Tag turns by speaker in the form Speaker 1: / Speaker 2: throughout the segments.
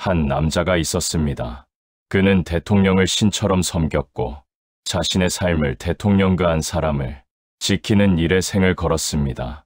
Speaker 1: 한 남자가 있었습니다. 그는 대통령을 신처럼 섬겼고 자신의 삶을 대통령과 한 사람을 지키는 일에 생을 걸었습니다.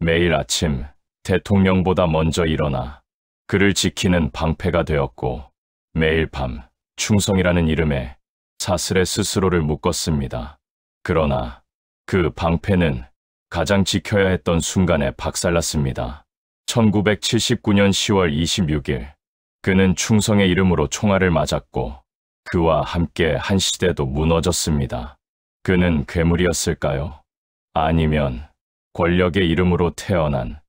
Speaker 1: 매일 아침 대통령보다 먼저 일어나 그를 지키는 방패가 되었고 매일 밤 충성이라는 이름에 사슬에 스스로를 묶었습니다. 그러나 그 방패는 가장 지켜야 했던 순간에 박살났습니다. 1979년 10월 26일 그는 충성의 이름으로 총알을 맞았고 그와 함께 한 시대도 무너졌습니다. 그는 괴물이었을까요? 아니면 권력의 이름으로 태어난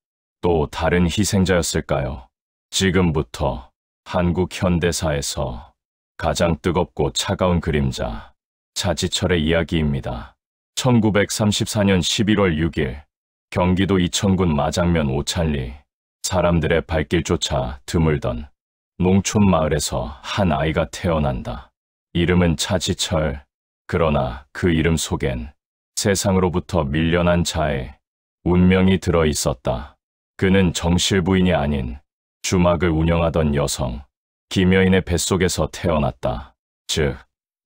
Speaker 1: 또 다른 희생자였을까요? 지금부터 한국 현대사에서 가장 뜨겁고 차가운 그림자, 차지철의 이야기입니다. 1934년 11월 6일 경기도 이천군 마장면 오찰리 사람들의 발길 쫓아 드물던 농촌 마을에서 한 아이가 태어난다. 이름은 차지철. 그러나 그 이름 속엔 세상으로부터 밀려난 자의 운명이 들어 있었다. 그는 정실부인이 아닌 주막을 운영하던 여성 김여인의 뱃속에서 태어났다. 즉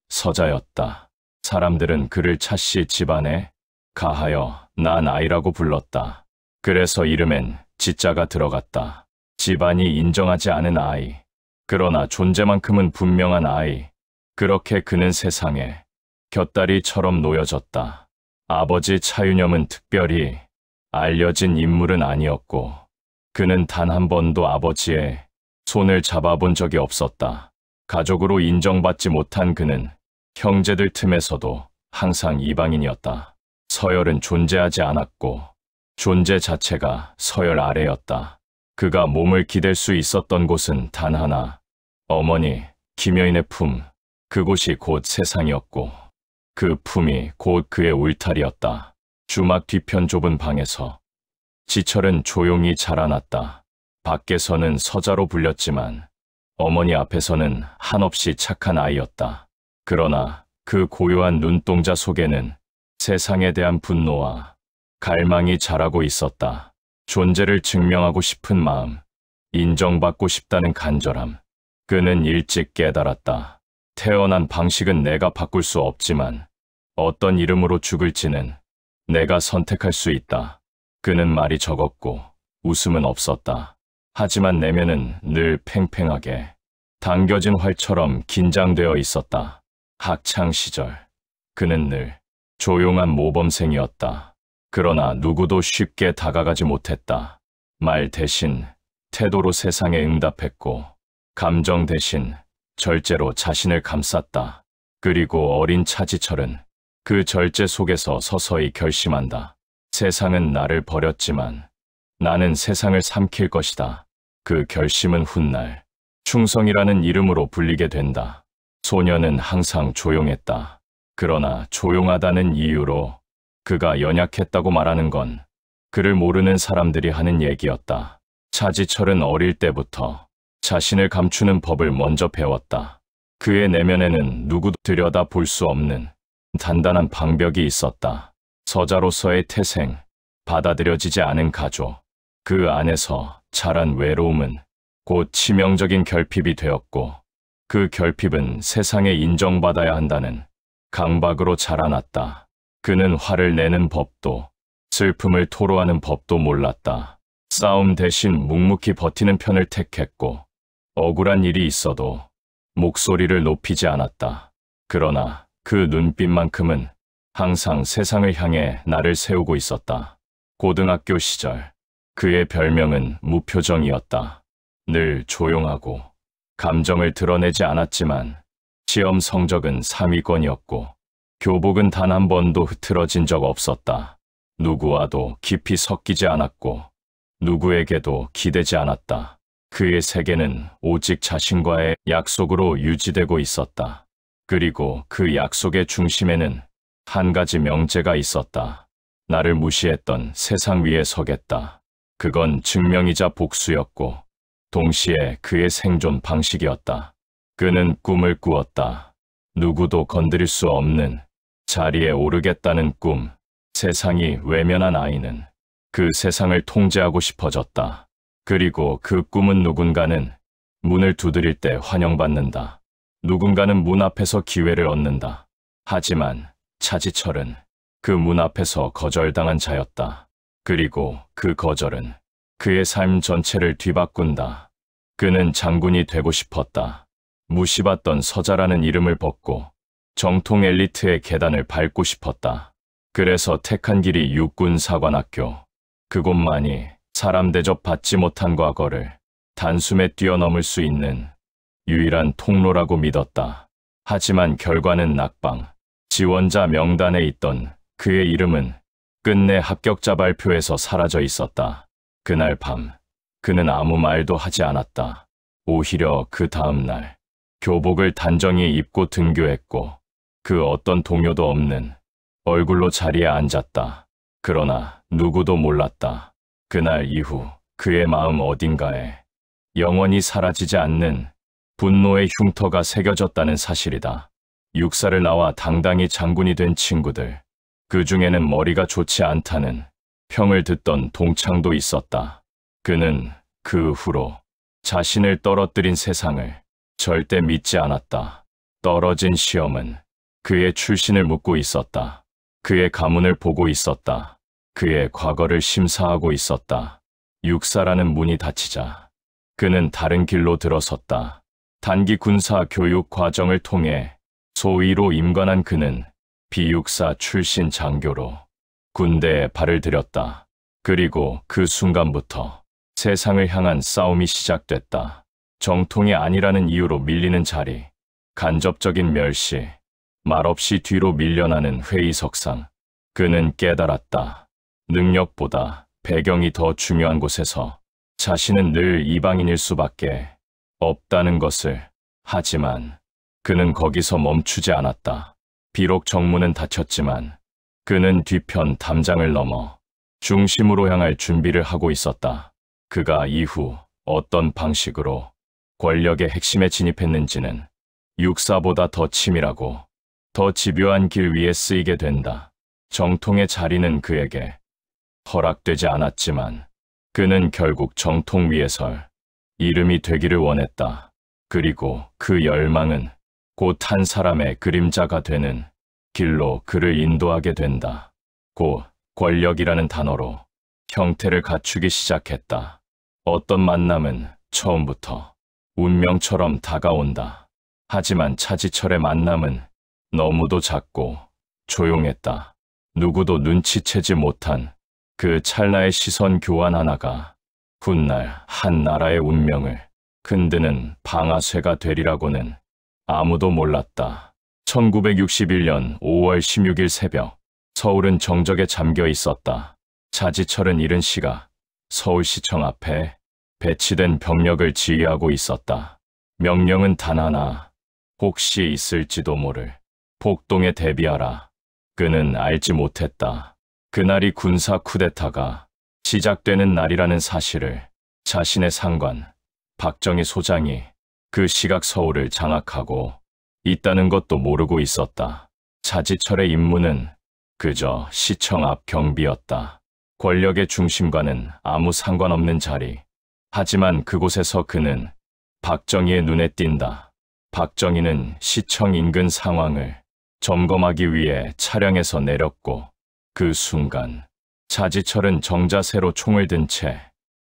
Speaker 1: 서자였다. 사람들은 그를 차씨 집안에 가하여 난 아이라고 불렀다. 그래서 이름엔 지자가 들어갔다. 집안이 인정하지 않은 아이. 그러나 존재만큼은 분명한 아이. 그렇게 그는 세상에 곁다리처럼 놓여졌다. 아버지 차윤염은 특별히 알려진 인물은 아니었고 그는 단 한 번도 아버지의 손을 잡아본 적이 없었다. 가족으로 인정받지 못한 그는 형제들 틈에서도 항상 이방인이었다. 서열은 존재하지 않았고 존재 자체가 서열 아래였다. 그가 몸을 기댈 수 있었던 곳은 단 하나, 어머니 김여인의 품, 그곳이 곧 세상이었고 그 품이 곧 그의 울타리였다. 주막 뒤편 좁은 방에서 지철은 조용히 자라났다. 밖에서는 서자로 불렸지만 어머니 앞에서는 한없이 착한 아이였다. 그러나 그 고요한 눈동자 속에는 세상에 대한 분노와 갈망이 자라고 있었다. 존재를 증명하고 싶은 마음, 인정받고 싶다는 간절함. 그는 일찍 깨달았다. 태어난 방식은 내가 바꿀 수 없지만 어떤 이름으로 죽을지는 내가 선택할 수 있다. 그는 말이 적었고 웃음은 없었다. 하지만 내면은 늘 팽팽하게 당겨진 활처럼 긴장되어 있었다. 학창 시절 그는 늘 조용한 모범생이었다. 그러나 누구도 쉽게 다가가지 못했다. 말 대신 태도로 세상에 응답했고 감정 대신 절제로 자신을 감쌌다. 그리고 어린 차지철은 그 절제 속에서 서서히 결심한다. 세상은 나를 버렸지만 나는 세상을 삼킬 것이다. 그 결심은 훗날 충성이라는 이름으로 불리게 된다. 소녀는 항상 조용했다. 그러나 조용하다는 이유로 그가 연약했다고 말하는 건 그를 모르는 사람들이 하는 얘기였다. 차지철은 어릴 때부터 자신을 감추는 법을 먼저 배웠다. 그의 내면에는 누구도 들여다볼 수 없는 단단한 방벽이 있었다. 서자로서의 태생, 받아들여지지 않은 가족, 그 안에서 자란 외로움은 곧 치명적인 결핍이 되었고 그 결핍은 세상에 인정받아야 한다는 강박으로 자라났다. 그는 화를 내는 법도 슬픔을 토로하는 법도 몰랐다. 싸움 대신 묵묵히 버티는 편을 택했고 억울한 일이 있어도 목소리를 높이지 않았다. 그러나 그 눈빛만큼은 항상 세상을 향해 나를 세우고 있었다. 고등학교 시절 그의 별명은 무표정이었다. 늘 조용하고 감정을 드러내지 않았지만 시험 성적은 3위권이었고 교복은 단 한 번도 흐트러진 적 없었다. 누구와도 깊이 섞이지 않았고 누구에게도 기대지 않았다. 그의 세계는 오직 자신과의 약속으로 유지되고 있었다. 그리고 그 약속의 중심에는 한 가지 명제가 있었다. 나를 무시했던 세상 위에 서겠다. 그건 증명이자 복수였고 동시에 그의 생존 방식이었다. 그는 꿈을 꾸었다. 누구도 건드릴 수 없는 자리에 오르겠다는 꿈. 세상이 외면한 아이는 그 세상을 통제하고 싶어졌다. 그리고 그 꿈은 누군가는 문을 두드릴 때 환영받는다. 누군가는 문 앞에서 기회를 얻는다. 하지만 차지철은 그 문 앞에서 거절당한 자였다. 그리고 그 거절은 그의 삶 전체를 뒤바꾼다. 그는 장군이 되고 싶었다. 무시받던 서자라는 이름을 벗고 정통 엘리트의 계단을 밟고 싶었다. 그래서 택한 길이 육군사관학교. 그곳만이 사람 대접 받지 못한 과거를 단숨에 뛰어넘을 수 있는 유일한 통로라고 믿었다. 하지만 결과는 낙방. 지원자 명단에 있던 그의 이름은 끝내 합격자 발표에서 사라져 있었다. 그날 밤 그는 아무 말도 하지 않았다. 오히려 그 다음 날 교복을 단정히 입고 등교했고 그 어떤 동요도 없는 얼굴로 자리에 앉았다. 그러나 누구도 몰랐다. 그날 이후 그의 마음 어딘가에 영원히 사라지지 않는 분노의 흉터가 새겨졌다는 사실이다. 육사를 나와 당당히 장군이 된 친구들, 그 중에는 머리가 좋지 않다는 평을 듣던 동창도 있었다. 그는 그 후로 자신을 떨어뜨린 세상을 절대 믿지 않았다. 떨어진 시험은 그의 출신을 묻고 있었다. 그의 가문을 보고 있었다. 그의 과거를 심사하고 있었다. 육사라는 문이 닫히자 그는 다른 길로 들어섰다. 단기 군사 교육 과정을 통해 소위로 임관한 그는 비육사 출신 장교로 군대에 발을 들였다. 그리고 그 순간부터 세상을 향한 싸움이 시작됐다. 정통이 아니라는 이유로 밀리는 자리, 간접적인 멸시, 말없이 뒤로 밀려나는 회의석상. 그는 깨달았다. 능력보다 배경이 더 중요한 곳에서 자신은 늘 이방인일 수밖에 없다는 것을. 하지만 그는 거기서 멈추지 않았다. 비록 정문은 닫혔지만 그는 뒤편 담장을 넘어 중심으로 향할 준비를 하고 있었다. 그가 이후 어떤 방식으로 권력의 핵심에 진입했는지는 육사보다 더 치밀하고 더 집요한 길 위에 쓰이게 된다. 정통의 자리는 그에게 허락되지 않았지만 그는 결국 정통 위에 설 이름이 되기를 원했다. 그리고 그 열망은 곧 한 사람의 그림자가 되는 길로 그를 인도하게 된다. 곧 권력이라는 단어로 형태를 갖추기 시작했다. 어떤 만남은 처음부터 운명처럼 다가온다. 하지만 차지철의 만남은 너무도 작고 조용했다. 누구도 눈치채지 못한 그 찰나의 시선 교환 하나가 훗날 한 나라의 운명을 흔드는 방아쇠가 되리라고는 아무도 몰랐다. 1961년 5월 16일 새벽, 서울은 정적에 잠겨 있었다. 차지철은 이른 시각 서울시청 앞에 배치된 병력을 지휘하고 있었다. 명령은 단 하나, 혹시 있을지도 모를 폭동에 대비하라. 그는 알지 못했다. 그날이 군사 쿠데타가 시작되는 날이라는 사실을. 자신의 상관 박정희 소장이 그 시각 서울을 장악하고 있다는 것도 모르고 있었다. 차지철의 임무는 그저 시청 앞 경비였다. 권력의 중심과는 아무 상관없는 자리. 하지만 그곳에서 그는 박정희의 눈에 띈다. 박정희는 시청 인근 상황을 점검하기 위해 차량에서 내렸고 그 순간 차지철은 정자세로 총을 든 채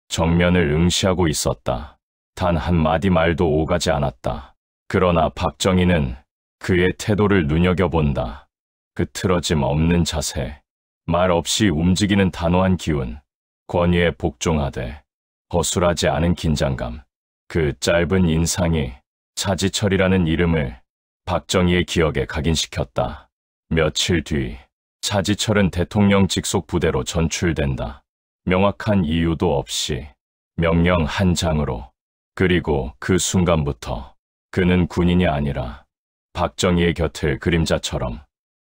Speaker 1: 정면을 응시하고 있었다. 단 한마디 말도 오가지 않았다. 그러나 박정희는 그의 태도를 눈여겨본다. 그 틀어짐 없는 자세, 말 없이 움직이는 단호한 기운, 권위에 복종하되 허술하지 않은 긴장감. 그 짧은 인상이 차지철이라는 이름을 박정희의 기억에 각인시켰다. 며칠 뒤 차지철은 대통령 직속 부대로 전출된다. 명확한 이유도 없이 명령 한 장으로. 그리고 그 순간부터 그는 군인이 아니라 박정희의 곁을 그림자처럼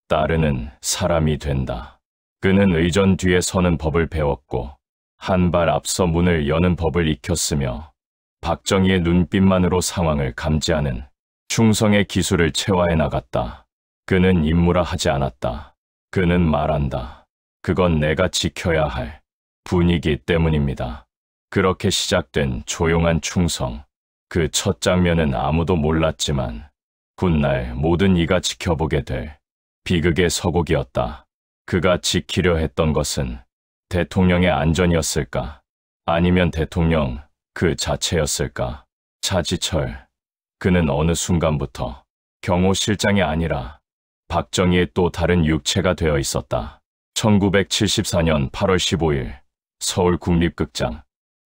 Speaker 1: 따르는 사람이 된다. 그는 의전 뒤에 서는 법을 배웠고 한 발 앞서 문을 여는 법을 익혔으며 박정희의 눈빛만으로 상황을 감지하는 충성의 기술을 체화해 나갔다. 그는 임무라 하지 않았다. 그는 말한다. 그건 내가 지켜야 할 분위기 때문입니다. 그렇게 시작된 조용한 충성. 그 첫 장면은 아무도 몰랐지만 훗날 모든 이가 지켜보게 될 비극의 서곡이었다. 그가 지키려 했던 것은 대통령의 안전이었을까? 아니면 대통령 그 자체였을까? 차지철, 그는 어느 순간부터 경호 실장이 아니라 박정희의 또 다른 육체가 되어 있었다. 1974년 8월 15일 서울 국립극장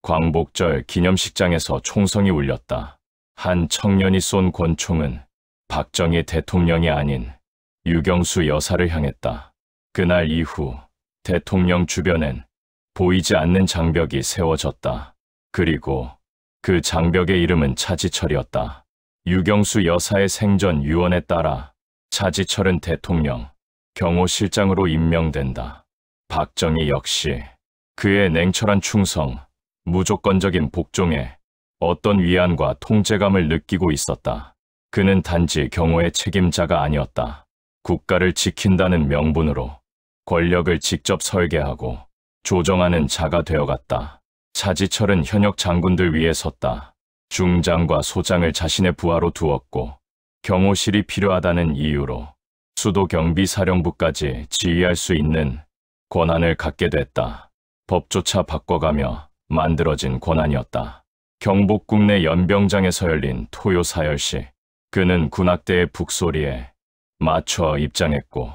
Speaker 1: 광복절 기념식장에서 총성이 울렸다. 한 청년이 쏜 권총은 박정희 대통령이 아닌 유경수 여사를 향했다. 그날 이후 대통령 주변엔 보이지 않는 장벽이 세워졌다. 그리고 그 장벽의 이름은 차지철이었다. 유경수 여사의 생전 유언에 따라 차지철은 대통령, 경호실장으로 임명된다. 박정희 역시 그의 냉철한 충성, 무조건적인 복종에 어떤 위안과 통제감을 느끼고 있었다. 그는 단지 경호의 책임자가 아니었다. 국가를 지킨다는 명분으로 권력을 직접 설계하고 조정하는 자가 되어갔다. 차지철은 현역 장군들 위에 섰다. 중장과 소장을 자신의 부하로 두었고 경호실이 필요하다는 이유로 수도 경비사령부까지 지휘할 수 있는 권한을 갖게 됐다. 법조차 바꿔가며 만들어진 권한이었다. 경복궁 내 연병장에서 열린 토요 사열시, 그는 군악대의 북소리에 맞춰 입장했고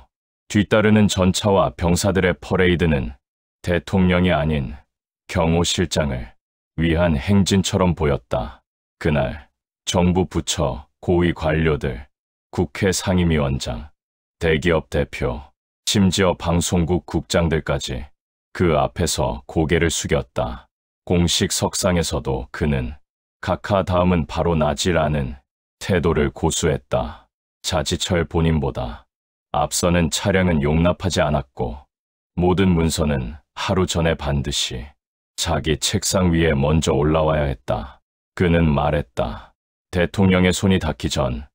Speaker 1: 뒤따르는 전차와 병사들의 퍼레이드는 대통령이 아닌 경호실장을 위한 행진처럼 보였다. 그날 정부 부처 고위 관료들, 국회 상임위원장, 대기업 대표, 심지어 방송국 국장들까지 그 앞에서 고개를 숙였다. 공식 석상에서도 그는 각하 다음은 바로 나지라는 태도를 고수했다. 차지철 본인보다 앞서는 차량은 용납하지 않았고 모든 문서는 하루 전에 반드시 자기 책상 위에 먼저 올라와야 했다. 그는 말했다. 대통령의 손이 닿기 전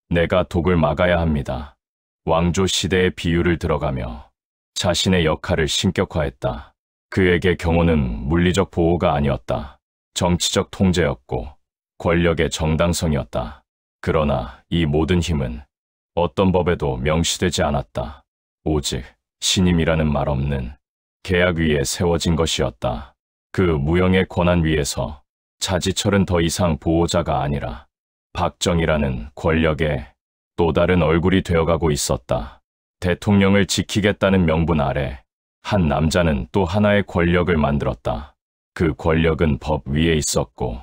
Speaker 1: 내가 독을 막아야 합니다. 왕조 시대의 비유를 들어가며 자신의 역할을 신격화했다. 그에게 경호는 물리적 보호가 아니었다. 정치적 통제였고 권력의 정당성이었다. 그러나 이 모든 힘은 어떤 법에도 명시되지 않았다. 오직 신임이라는 말 없는 계약 위에 세워진 것이었다. 그 무형의 권한 위에서 차지철은 더 이상 보호자가 아니라 박정희라는 권력의 또 다른 얼굴이 되어가고 있었다. 대통령을 지키겠다는 명분 아래 한 남자는 또 하나의 권력을 만들었다. 그 권력은 법 위에 있었고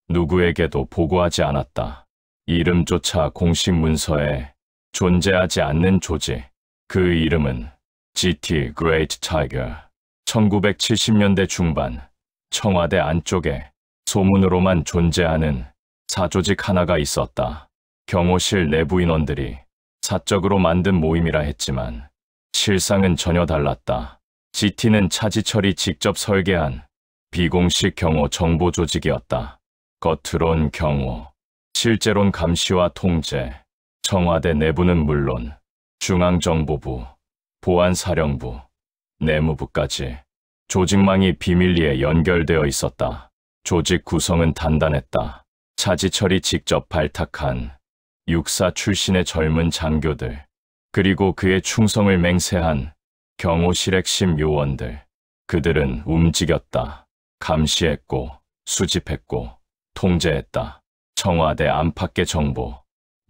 Speaker 1: 누구에게도 보고하지 않았다. 이름조차 공식 문서에 존재하지 않는 조직. 그 이름은 GT Great Tiger. 1970년대 중반 청와대 안쪽에 소문으로만 존재하는 사조직 하나가 있었다. 경호실 내부 인원들이 사적으로 만든 모임이라 했지만 실상은 전혀 달랐다. GT는 차지철이 직접 설계한 비공식 경호 정보 조직이었다. 겉으론 경호, 실제론 감시와 통제, 청와대 내부는 물론 중앙정보부, 보안사령부, 내무부까지 조직망이 비밀리에 연결되어 있었다. 조직 구성은 단단했다. 차지철이 직접 발탁한 육사 출신의 젊은 장교들, 그리고 그의 충성을 맹세한 경호실 핵심 요원들. 그들은 움직였다. 감시했고, 수집했고, 통제했다. 청와대 안팎의 정보,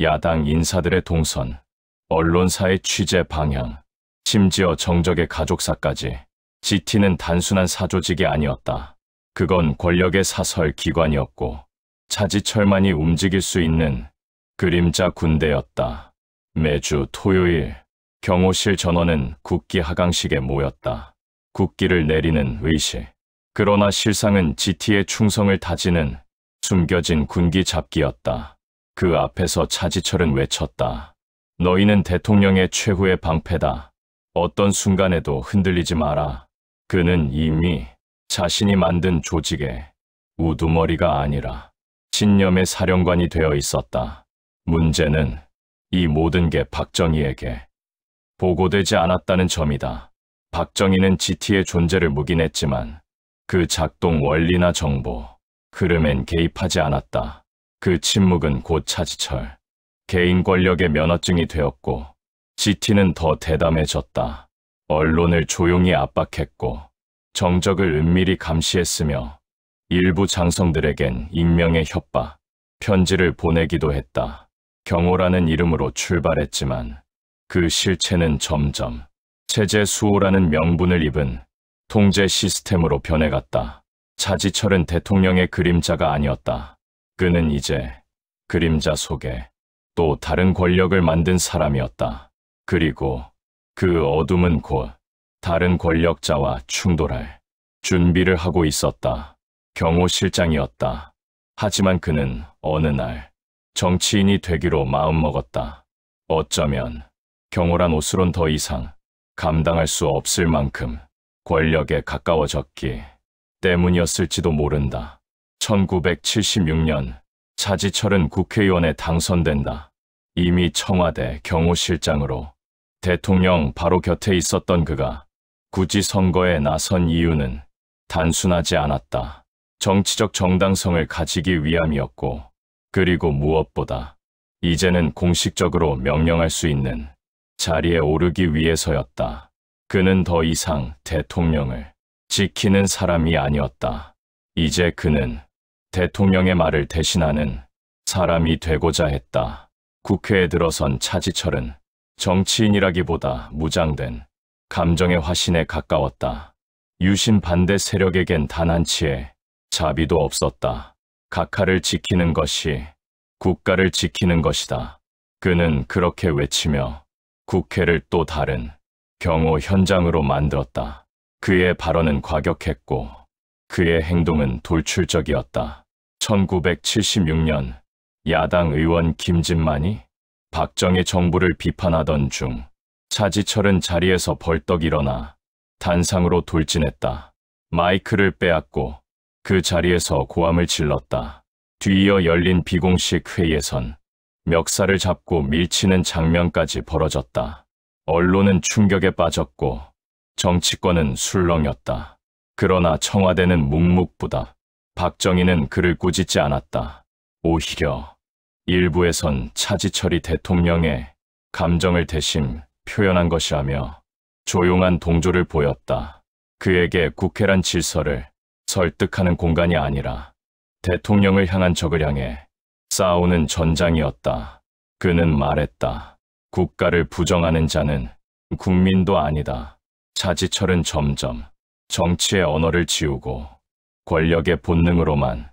Speaker 1: 야당 인사들의 동선, 언론사의 취재 방향, 심지어 정적의 가족사까지. GT는 단순한 사조직이 아니었다. 그건 권력의 사설 기관이었고 차지철만이 움직일 수 있는 그림자 군대였다. 매주 토요일 경호실 전원은 국기 하강식에 모였다. 국기를 내리는 의식. 그러나 실상은 GT의 충성을 다지는 숨겨진 군기 잡기였다. 그 앞에서 차지철은 외쳤다. 너희는 대통령의 최후의 방패다. 어떤 순간에도 흔들리지 마라. 그는 이미 자신이 만든 조직의 우두머리가 아니라 신념의 사령관이 되어 있었다. 문제는 이 모든 게 박정희에게 보고되지 않았다는 점이다. 박정희는 GT의 존재를 묵인했지만 그 작동 원리나 정보, 흐름엔 개입하지 않았다. 그 침묵은 곧 차지철 개인 권력의 면허증이 되었고 GT는 더 대담해졌다. 언론을 조용히 압박했고 정적을 은밀히 감시했으며 일부 장성들에겐 익명의 협박, 편지를 보내기도 했다. 경호라는 이름으로 출발했지만 그 실체는 점점 체제 수호라는 명분을 입은 통제 시스템으로 변해갔다. 차지철은 대통령의 그림자가 아니었다. 그는 이제 그림자 속에 또 다른 권력을 만든 사람이었다. 그리고 그 어둠은 곧 다른 권력자와 충돌할 준비를 하고 있었다. 경호실장이었다. 하지만 그는 어느 날 정치인이 되기로 마음먹었다. 어쩌면 경호란 옷으론 더 이상 감당할 수 없을 만큼 권력에 가까워졌기 때문이었을지도 모른다. 1976년 차지철은 국회의원에 당선된다. 이미 청와대 경호실장으로 대통령 바로 곁에 있었던 그가 굳이 선거에 나선 이유는 단순하지 않았다. 정치적 정당성을 가지기 위함이었고, 그리고 무엇보다 이제는 공식적으로 명령할 수 있는 자리에 오르기 위해서였다. 그는 더 이상 대통령을 지키는 사람이 아니었다. 이제 그는 대통령의 말을 대신하는 사람이 되고자 했다. 국회에 들어선 차지철은 정치인이라기보다 무장된 감정의 화신에 가까웠다. 유신 반대 세력에겐 단 한치의 자비도 없었다. 각하를 지키는 것이 국가를 지키는 것이다. 그는 그렇게 외치며 국회를 또 다른 경호 현장으로 만들었다. 그의 발언은 과격했고 그의 행동은 돌출적이었다. 1976년 야당 의원 김진만이 박정희 정부를 비판하던 중 차지철은 자리에서 벌떡 일어나 단상으로 돌진했다. 마이크를 빼앗고 그 자리에서 고함을 질렀다. 뒤이어 열린 비공식 회의에선 멱살을 잡고 밀치는 장면까지 벌어졌다. 언론은 충격에 빠졌고 정치권은 술렁였다. 그러나 청와대는 묵묵부답. 박정희는 그를 꾸짖지 않았다. 오히려 일부에선 차지철이 대통령의 감정을 대신 표현한 것이라며 조용한 동조를 보였다. 그에게 국회란 질서를 설득하는 공간이 아니라 대통령을 향한 적을 향해 싸우는 전장이었다. 그는 말했다. 국가를 부정하는 자는 국민도 아니다. 차지철은 점점 정치의 언어를 지우고 권력의 본능으로만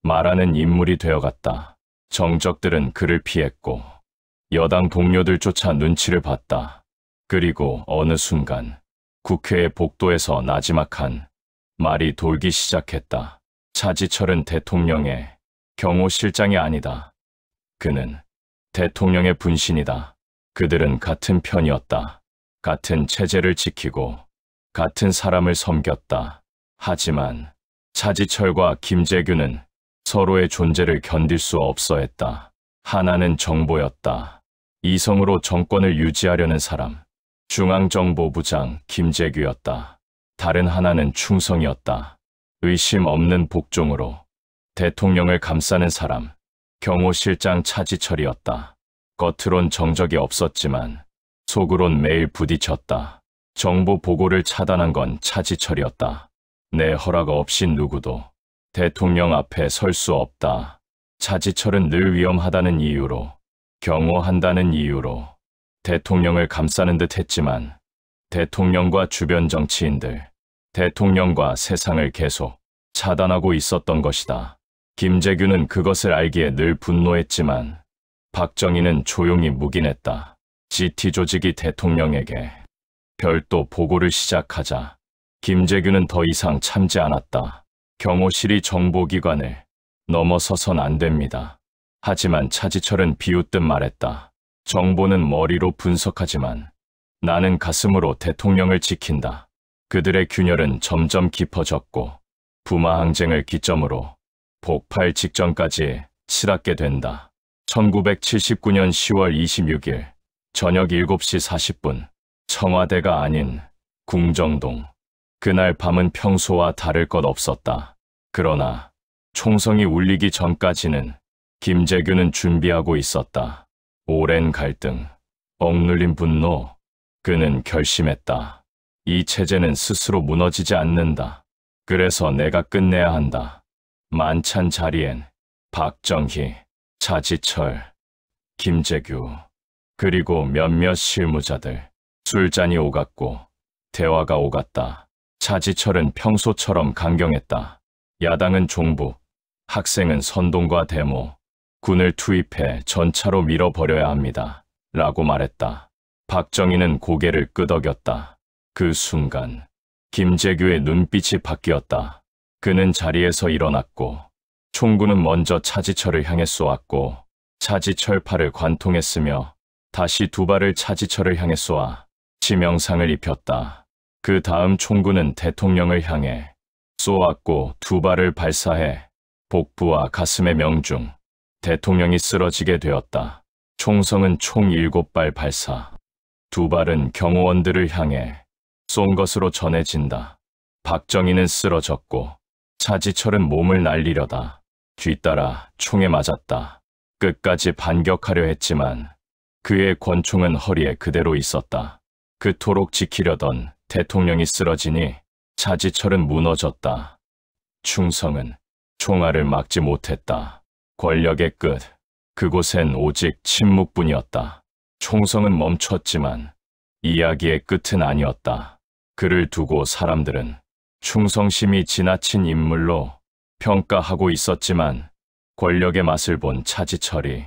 Speaker 1: 말하는 인물이 되어갔다. 정적들은 그를 피했고 여당 동료들조차 눈치를 봤다. 그리고 어느 순간 국회의 복도에서 나지막한 말이 돌기 시작했다. 차지철은 대통령의 경호실장이 아니다. 그는 대통령의 분신이다. 그들은 같은 편이었다. 같은 체제를 지키고 같은 사람을 섬겼다. 하지만 차지철과 김재규는 서로의 존재를 견딜 수 없어 했다. 하나는 정보였다. 이성으로 정권을 유지하려는 사람, 중앙정보부장 김재규였다. 다른 하나는 충성이었다. 의심 없는 복종으로 대통령을 감싸는 사람, 경호실장 차지철이었다. 겉으론 정적이 없었지만 속으론 매일 부딪혔다. 정보 보고를 차단한 건 차지철이었다. 내 허락 없이 누구도 대통령 앞에 설 수 없다. 차지철은 늘 위험하다는 이유로, 경호한다는 이유로 대통령을 감싸는 듯 했지만 대통령과 주변 정치인들, 대통령과 세상을 계속 차단하고 있었던 것이다. 김재규는 그것을 알기에 늘 분노했지만 박정희는 조용히 묵인했다. GT 조직이 대통령에게 별도 보고를 시작하자 김재규는 더 이상 참지 않았다. 경호실이 정보기관을 넘어서선 안 됩니다. 하지만 차지철은 비웃듯 말했다. 정보는 머리로 분석하지만 나는 가슴으로 대통령을 지킨다. 그들의 균열은 점점 깊어졌고 부마 항쟁을 기점으로 폭발 직전까지 치닫게 된다. 1979년 10월 26일 저녁 7시 40분 청와대가 아닌 궁정동. 그날 밤은 평소와 다를 것 없었다. 그러나 총성이 울리기 전까지는 김재규는 준비하고 있었다. 오랜 갈등, 억눌린 분노. 그는 결심했다. 이 체제는 스스로 무너지지 않는다. 그래서 내가 끝내야 한다. 만찬 자리엔 박정희, 차지철, 김재규, 그리고 몇몇 실무자들. 술잔이 오갔고 대화가 오갔다. 차지철은 평소처럼 강경했다. 야당은 종북, 학생은 선동과 데모, 군을 투입해 전차로 밀어버려야 합니다. 라고 말했다. 박정희는 고개를 끄덕였다. 그 순간 김재규의 눈빛이 바뀌었다. 그는 자리에서 일어났고 총구는 먼저 차지철을 향해 쏘았고 차지철 팔을 관통했으며 다시 두 발을 차지철을 향해 쏘아 치명상을 입혔다. 그 다음 총구는 대통령을 향해 쏘았고 두 발을 발사해 복부와 가슴에 명중. 대통령이 쓰러지게 되었다. 총성은 총 7발 발사. 두 발은 경호원들을 향해 쏜 것으로 전해진다. 박정희는 쓰러졌고 차지철은 몸을 날리려다 뒤따라 총에 맞았다. 끝까지 반격하려 했지만 그의 권총은 허리에 그대로 있었다. 그토록 지키려던 대통령이 쓰러지니 차지철은 무너졌다. 충성은 총알을 막지 못했다. 권력의 끝, 그곳엔 오직 침묵뿐이었다. 총성은 멈췄지만 이야기의 끝은 아니었다. 그를 두고 사람들은 충성심이 지나친 인물로 평가하고 있었지만 권력의 맛을 본 차지철이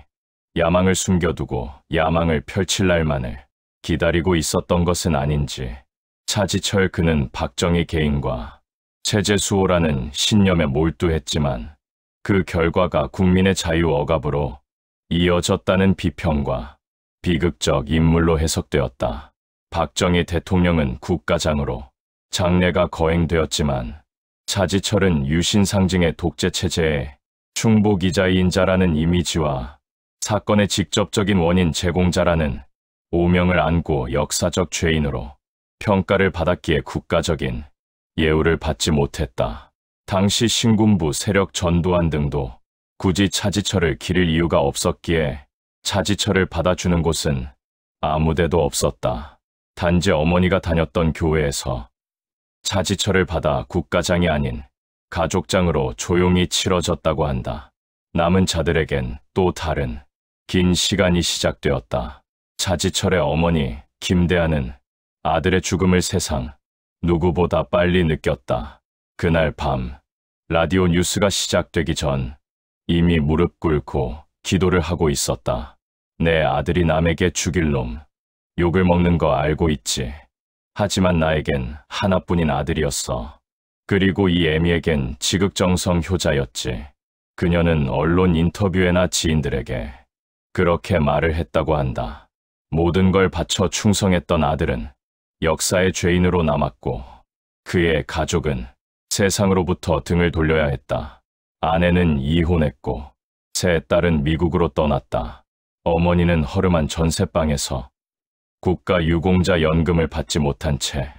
Speaker 1: 야망을 숨겨두고 야망을 펼칠 날만을 기다리고 있었던 것은 아닌지. 차지철 그는 박정희 개인과 체제 수호라는 신념에 몰두했지만 그 결과가 국민의 자유 억압으로 이어졌다는 비평과 비극적 인물로 해석되었다. 박정희 대통령은 국가장으로 장례가 거행되었지만 차지철은 유신 상징의 독재 체제의 충복이자인 자라는 이미지와 사건의 직접적인 원인 제공자라는 오명을 안고 역사적 죄인으로 평가를 받았기에 국가적인 예우를 받지 못했다. 당시 신군부 세력 전두환 등도 굳이 차지철을 기릴 이유가 없었기에 차지철을 받아주는 곳은 아무데도 없었다. 단지 어머니가 다녔던 교회에서 차지철을 받아 국가장이 아닌 가족장으로 조용히 치러졌다고 한다. 남은 자들에겐 또 다른 긴 시간이 시작되었다. 차지철의 어머니 김대하는 아들의 죽음을 세상 누구보다 빨리 느꼈다. 그날 밤 라디오 뉴스가 시작되기 전 이미 무릎 꿇고 기도를 하고 있었다. 내 아들이 남에게 죽일 놈, 욕을 먹는 거 알고 있지. 하지만 나에겐 하나뿐인 아들이었어. 그리고 이 애미에겐 지극정성 효자였지. 그녀는 언론 인터뷰에나 지인들에게 그렇게 말을 했다고 한다. 모든 걸 바쳐 충성했던 아들은 역사의 죄인으로 남았고 그의 가족은 세상으로부터 등을 돌려야 했다. 아내는 이혼했고 세 딸은 미국으로 떠났다. 어머니는 허름한 전세방에서 국가 유공자 연금을 받지 못한 채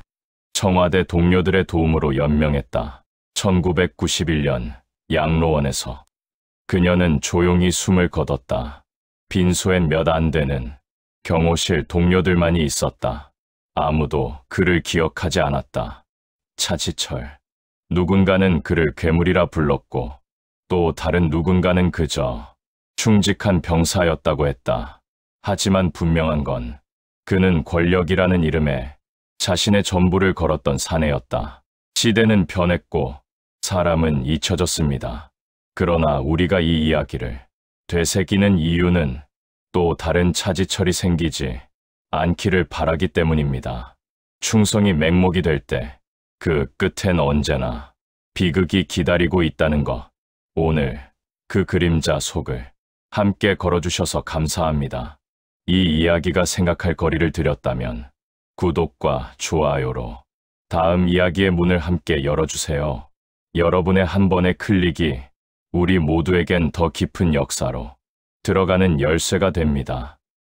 Speaker 1: 청와대 동료들의 도움으로 연명했다. 1991년 양로원에서 그녀는 조용히 숨을 거뒀다. 빈소엔 몇 안 되는 경호실 동료들만이 있었다. 아무도 그를 기억하지 않았다. 차지철. 누군가는 그를 괴물이라 불렀고 또 다른 누군가는 그저 충직한 병사였다고 했다. 하지만 분명한 건 그는 권력이라는 이름에 자신의 전부를 걸었던 사내였다. 시대는 변했고 사람은 잊혀졌습니다. 그러나 우리가 이 이야기를 되새기는 이유는 또 다른 차지철이 생기지 않기를 바라기 때문입니다. 충성이 맹목이 될 때 그 끝엔 언제나 비극이 기다리고 있다는 것. 오늘 그 그림자 속을 함께 걸어주셔서 감사합니다. 이 이야기가 생각할 거리를 드렸다면 구독과 좋아요로 다음 이야기의 문을 함께 열어주세요. 여러분의 한 번의 클릭이 우리 모두에겐 더 깊은 역사로 들어가는 열쇠가 됩니다.